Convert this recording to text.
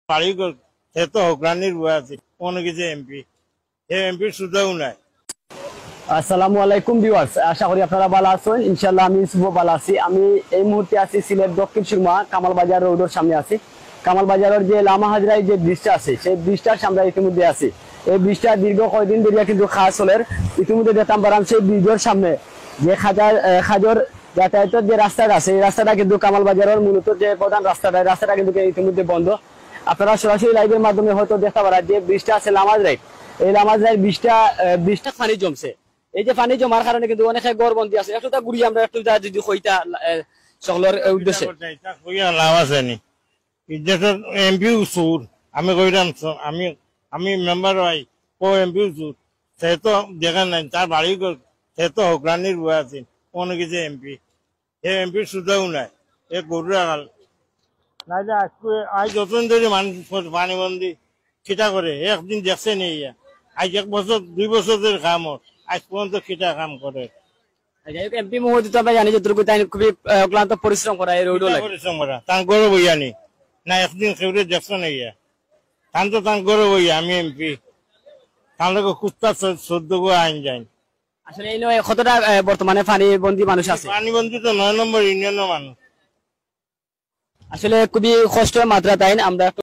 বাড়ি সে তো হকরানির বই আছে কোনো কিছু এমপি এমপির সুযোগও নাই। আসসালামু আলাইকুম ভিউয়ার্স, আশা করি আপনারা ভালো আছেন। ইনশাআল্লাহ আমি শুভ ভালো আছি। আমি এই মুহূর্তে আছি সিলেট দক্ষিণ সুরমা কামাল বাজার রোডের সামনে আছি। কামাল বাজারের যে লামা হাজরায় যে ব্রিজটা আছে সেই ব্রিজটার সামনে ইতিমধ্যে আছি। এই ব্রিজটা দীর্ঘ কয়েকদিন ধরে কিন্তু খাস হলের ইতিমধ্যে দেখতাম পারাম সেই ব্রিজের সামনে যে খাজর যাতায়াতের যে রাস্তাটা আছে এই রাস্তাটা কিন্তু কামাল বাজারের মূলত যে প্রধান রাস্তাটা কিন্তু ইতিমধ্যে বন্ধ। আপনারা সরাসরি লাইভের মাধ্যমে হয়তো দেখতে পারেন যে ব্রিজটা আছে লামাজরাই, এই লামাজরাই ব্রিজটা পানি জমছে। এই যে পানি জমার কারণে কিন্তু অনেকে গড়বন্দি আছে। একটু তা ঘুরি আমরা একটু যদি কইতা সকলের উদ্দেশ্যে লাভ আছে নি এমপি সুর আমি কইলাম আমি মেম্বার হয় ও এমপি সুর সে তো দেখা নাই তার বাড়ি সে তো হকরানির বই আছে কোনো কিছু এমপি এমপির সুযোগও নাই। এ গরু রাখাল নাইলে আজকে আজ যতদিন ধরে মানুষ পানিবন্দি খিটা করে একদিন দেখছে নি আজ 1 বছর 2 বছর ধরে কাম আজ পর্যন্ত খিটা কাম করে। এমপি মহোদয় তো আমরা জানি যতটুকু তাই খুবই ক্লান্ত পরিশ্রম করা এই রোড পরিশ্রম করা তার গরু বইয়া নি না একদিন কেউরে দেখছো না তান তো তার গরু বইয়া আমি এমপি তার লোক কুস্তা 14 গো আইন যায়। আসলে এই নয় কতটা বর্তমানে পানিবন্দি মানুষ আছে? পানিবন্দি তো 9 নম্বর ইউনিয়নের মানুষ। আসলে খুবই কষ্টের মাত্রা তাই আমরা